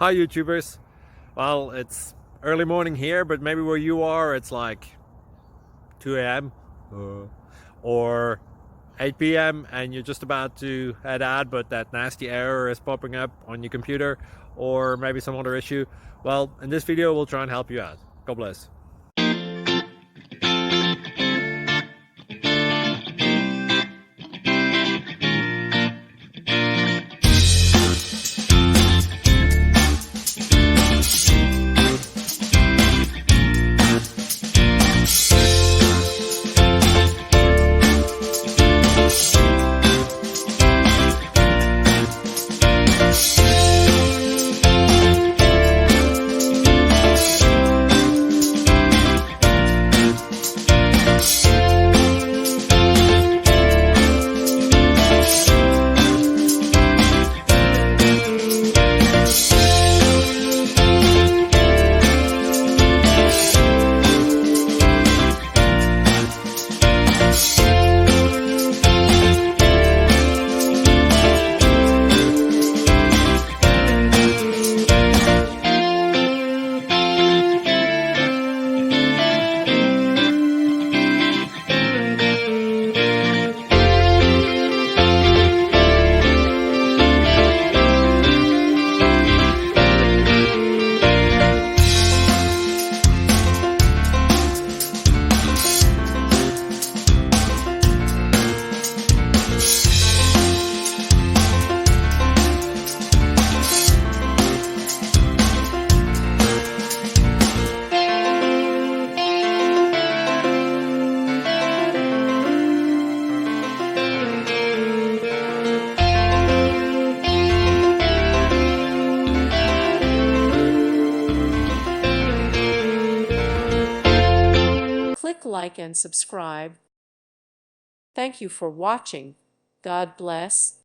Hi YouTubers. Well, it's early morning here, but maybe where you are it's like 2 a.m. or 8 p.m. and you're just about to head out, but that nasty error is popping up on your computer, or maybe some other issue. Well, in this video we'll try and help you out. God bless. Click like and subscribe. Thank you for watching. God bless.